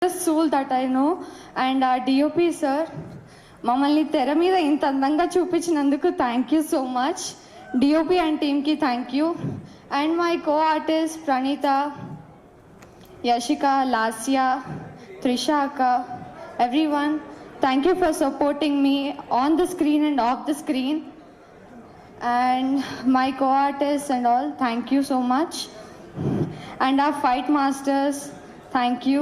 sweetest soul that I know. And our DOP sir, మమ్మల్ని తెర మీద ఇంత అందంగా చూపించినందుకు thank you so much. DOP and టీమ్కి thank you. And my co artist Praneetha, Yashika, Lasya, Trisha అక్క, everyone, thank you for supporting me on the screen and off the screen. And my co-artists and all, thank you so much. And our fight masters, thank you.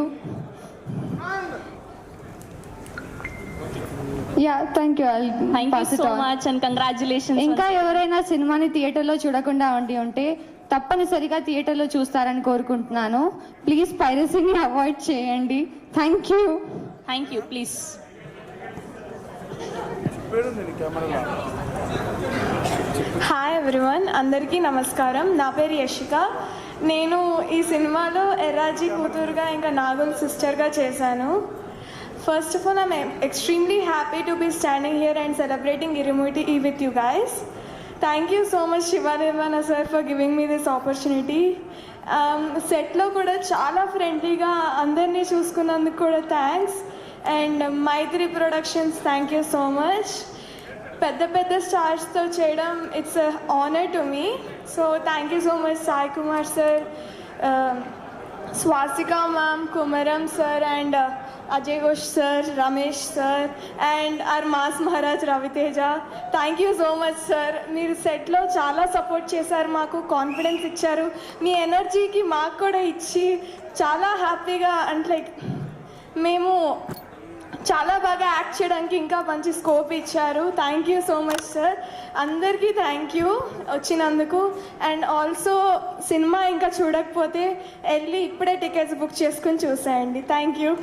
Yeah, thank you. Thank you so much and congratulations. ఇంకా ఎవరైనా సినిమాని థియేటర్లో చూడకుండా ఉంటే తప్పనిసరిగా థియేటర్లో చూస్తారని కోరుకుంటున్నాను. ప్లీజ్ పైరసీని అవాయిడ్ చేయండి. Thank you. Thank you, please. Hi everyone, అందరికీ నమస్కారం. నా పేరు యశిక. నేను ఈ సినిమాలో ఎర్రాజీ కూతురుగా ఇంకా నాగుల్ సిస్టర్గా చేశాను. First of all I'm extremely happy to be standing here and celebrating Irumudi with you guys. Thank you so much Shiva Nirvana sir for giving me this opportunity. సెట్లో కూడా చాలా ఫ్రెండ్లీగా అందరినీ చూసుకున్నందుకు కూడా thanks. And Mythri productions, thank you so much. పెద్ద పెద్ద స్టార్స్తో చేయడం it's honour to me. So thank you so much Sai Kumar sir, Swasika ma'am, Kumaram sir and Ajay Ghosh sir, Ramesh sir and our mass Maharaj Ravi Teja. Thank you so much sir. మీరు సెట్లో చాలా సపోర్ట్ చేశారు, మాకు confidence ఇచ్చారు, మీ ఎనర్జీకి మాకు కూడా ఇచ్చి చాలా హ్యాపీగా అంటే లైక్ మేము చాలా బాగా యాక్ట్ చేయడానికి ఇంకా మంచి స్కోప్ ఇచ్చారు. Thank you so much sir. అందరికీ థ్యాంక్ యూ వచ్చినందుకు. అండ్ ఆల్సో సినిమా ఇంకా చూడకపోతే వెళ్ళి ఇప్పుడే టికెట్స్ బుక్ చేసుకుని చూసేయండి. Thank you.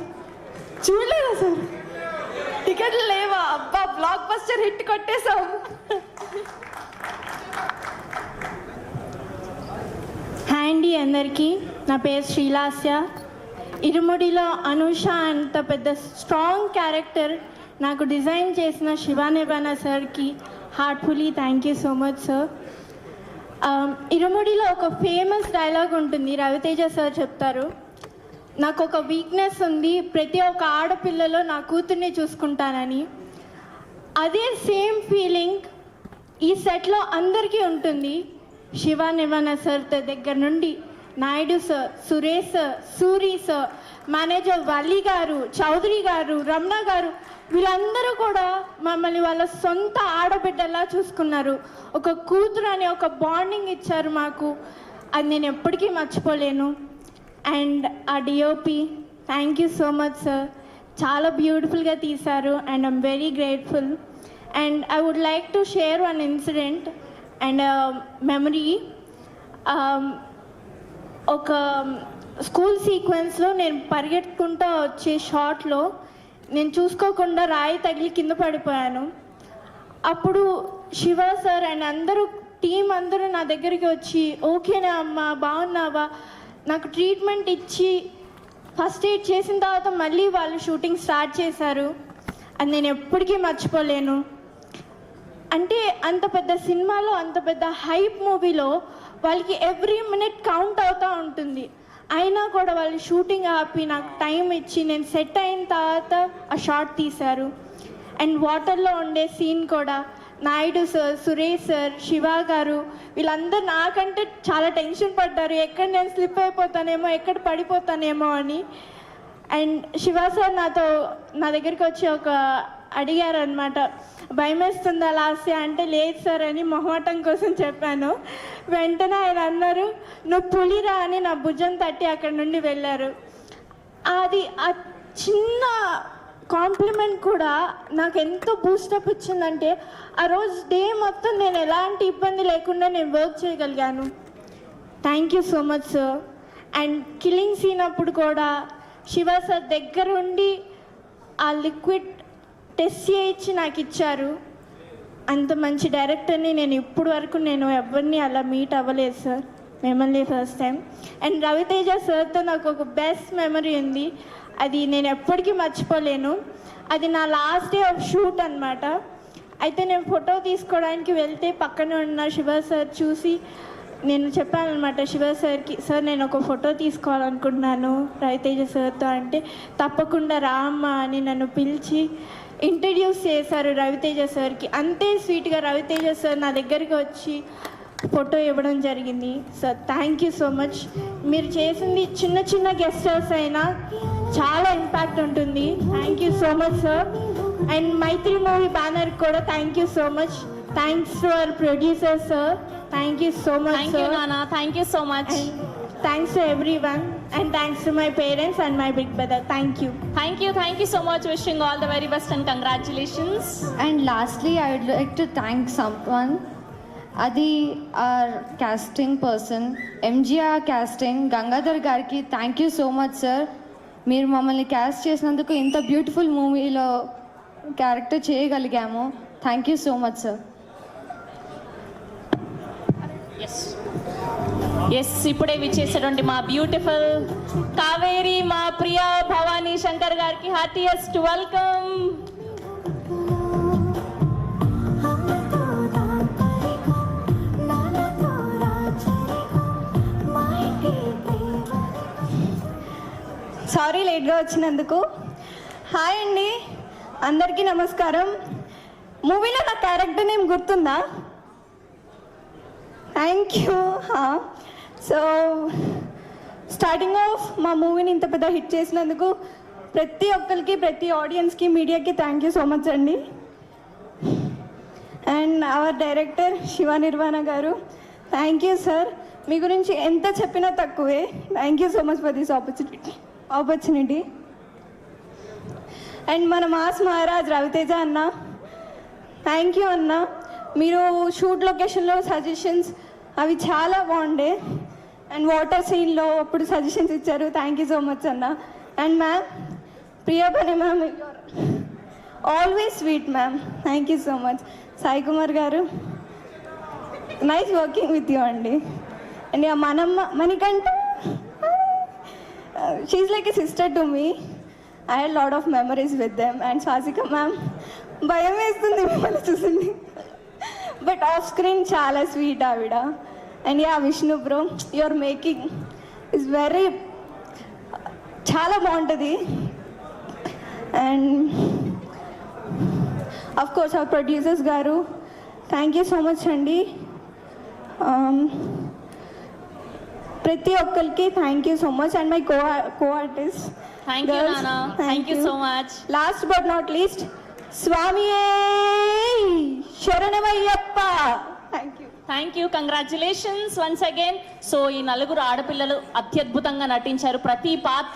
చూడలేదా సార్? టికెట్లు లేవా? అబ్బా, బ్లాక్ బస్టర్ హిట్ కొట్టేశాం. హాయ్ అండి అందరికీ, నా పేరు శ్రీలాస్య. ఇరుముడిలో అనూష అంత పెద్ద స్ట్రాంగ్ క్యారెక్టర్ నాకు డిజైన్ చేసిన శివ నిర్వాణ సార్కి heartfully thank you so much sir. ఇరుముడిలో ఒక ఫేమస్ డైలాగ్ ఉంటుంది, రవితేజ సార్ చెప్తారు, నాకు ఒక వీక్నెస్ ఉంది, ప్రతి ఒక్క ఆడపిల్లలో నా కూతుర్ని చూసుకుంటానని. అదే సేమ్ ఫీలింగ్ ఈ సెట్లో అందరికీ ఉంటుంది. శివ నిర్వాణ సార్ దగ్గర నుండి Naidu sir, Suresh sir, Suri sir, manager Valli గారు, చౌదరి గారు, రమణ గారు, వీళ్ళందరూ కూడా మమ్మల్ని వాళ్ళ సొంత ఆడబిడ్డలా చూసుకున్నారు. ఒక కూతురు అనే ఒక బాండింగ్ ఇచ్చారు మాకు. అది నేను ఎప్పటికీ మర్చిపోలేను. అండ్ ఆ DOP, thank you so much sir. చాలా బ్యూటిఫుల్గా తీశారు and I'm very grateful. And I would like to share one incident and memory. ఒక స్కూల్ సీక్వెన్స్లో నేను పరిగెత్తుకుంటూ వచ్చే షాట్లో నేను చూసుకోకుండా రాయి తగిలి కింద పడిపోయాను. అప్పుడు శివ సార్ అండ్ అందరూ టీం అందరూ నా దగ్గరికి వచ్చి, ఓకేనా అమ్మా, బాగున్నావా, నాకు ట్రీట్మెంట్ ఇచ్చి ఫస్ట్ ఎయిడ్ చేసిన తర్వాత మళ్ళీ వాళ్ళు షూటింగ్ స్టార్ట్ చేశారు. అది నేను ఎప్పటికీ మర్చిపోలేను. అంటే అంత పెద్ద సినిమాలో, అంత పెద్ద హైప్ మూవీలో వాళ్ళకి ఎవ్రీ మినిట్ కౌంట్ అవుతూ ఉంటుంది. అయినా కూడా వాళ్ళు షూటింగ్ ఆపి నాకు టైం ఇచ్చి నేను సెట్ అయిన తర్వాత ఆ షాట్ తీశారు. అండ్ వాటర్లో ఉండే సీన్ కూడా నాయుడు సార్, సురేష్ సార్, శివ గారు వీళ్ళందరూ నాకంటే చాలా టెన్షన్ పడ్డారు, ఎక్కడ నేను స్లిప్ అయిపోతానేమో, ఎక్కడ పడిపోతానేమో అని. అండ్ శివ సార్ నా దగ్గరికి వచ్చి అడిగారు అనమాట, భయం వేస్తుందా లాస్య అంటే, లేదు సార్ అని మొహమాటం కోసం చెప్పాను. వెంటనే ఆయన అన్నారు, నువ్వు పులిరా అని నా భుజం తట్టి అక్కడి నుండి వెళ్ళారు. అది ఆ చిన్న కాంప్లిమెంట్ కూడా నాకు ఎంతో బూస్టప్ ఇచ్చిందంటే, ఆ రోజు డే మొత్తం నేను ఎలాంటి ఇబ్బంది లేకుండా నేను వర్క్ చేయగలిగాను. Thank you so much sir. And killing scene అప్పుడు కూడా శివ సార్ దగ్గరుండి ఆ లిక్విడ్ టెస్ట్ చేయించి నాకు ఇచ్చారు. అంత మంచి డైరెక్టర్ని నేను ఇప్పుడు వరకు నేను ఎవరిని అలా మీట్ అవ్వలేదు సార్, మిమ్మల్ని ఫస్ట్ టైం. అండ్ రవితేజ సార్తో నాకు ఒక బెస్ట్ మెమరీ ఉంది, అది నేను ఎప్పటికీ మర్చిపోలేను. అది నా లాస్ట్ డే ఆఫ్ షూట్ అనమాట. అయితే నేను ఫోటో తీసుకోవడానికి వెళ్తే పక్కన ఉన్న శివ సార్ చూసి నేను చెప్పాను అనమాట శివ సార్కి, సార్ నేను ఒక ఫోటో తీసుకోవాలనుకుంటున్నాను రవితేజ సార్తో అంటే, తప్పకుండా రామ్మా అని నన్ను పిలిచి ఇంట్రడ్యూస్ చేశారు రవితేజ సార్కి. అంతే స్వీట్గా రవితేజ సార్ నా దగ్గరికి వచ్చి ఫోటో ఇవ్వడం జరిగింది. Sir thank you so much. మీరు చేసింది చిన్న చిన్న గెస్టర్స్ అయినా చాలా ఇంపాక్ట్ ఉంటుంది. Thank you so much sir. And Mythri movie banner కూడా thank you so much. Thanks to our producer sir. Thank you so much thank you sir. నానా, thank you so much. Thanks to everyone and thanks to my parents and my big brother. Thank you. Thank you so much. Wishing all the very best and congratulations. And lastly, I would like to thank someone. అది our casting person, MGR casting, Gangadhar గారికి thank you so much sir. మీరు మమ్మల్ని cast చేసినందుకు ఇంత beautiful మూవీలో character చేయగలిగాము. Thank you so much sir. Yes, ఇప్పుడే విచ్చేసినటువంటి మా బ్యూటిఫుల్ కావేరి, మా ప్రియా భవానీ శంకర్ గారికి హార్టియెస్ట్ వెల్కమ్. సారీ లేట్గా వచ్చినందుకు. హాయ్ అండి, అందరికీ నమస్కారం. మూవీలో నా క్యారెక్టర్ నేమ్ గుర్తుందా? Thank you. So starting of మా మూవీని ఇంత పెద్ద హిట్ చేసినందుకు ప్రతి ఒక్కరికి, ప్రతి ఆడియన్స్కి, మీడియాకి థ్యాంక్ యూ సో మచ్ అండి. And hour director Shiva Nirvana గారు, థ్యాంక్ యూ సార్. మీ గురించి ఎంత చెప్పినా తక్కువే. Thank you so much for this opportunity. And మన మాస్ మహారాజ్ రవితేజ అన్న, థ్యాంక్ యూ అన్న. మీరు షూట్ లొకేషన్లో సజెషన్స్ అవి చాలా బాగుండే. అండ్ వాటర్ సీన్లో అప్పుడు సజెషన్స్ ఇచ్చారు. థ్యాంక్ యూ సో మచ్ అన్న. And ma'am Priyabhani ma'am, always sweet ma'am. Thank you so much. Sai Kumar గారు, నైస్ వర్కింగ్ విత్ యూ అండి. అండ్ మనకంట she like a sister to me. I had lot of memories with them. And Swasika ma'am, భయం వేస్తుంది మిమ్మల్ని చూసింది, but off screen చాలా sweet ఆవిడ. And yeah Vishnu bro, your making is very చాలా బాగుంటుంది. And of course hour producers గారు, thank you so much అండి. ప్రతి ఒక్కరికి thank you so much. And my co artist, thank you నానా, thank you so much. Last but not least, స్వామియే శరణమయ్యప్ప. Thank you. Thank you, congratulations once again. So ఈ నలుగురు ఆడపిల్లలు అత్యద్భుతంగా నటించారు. ప్రతి పాత్ర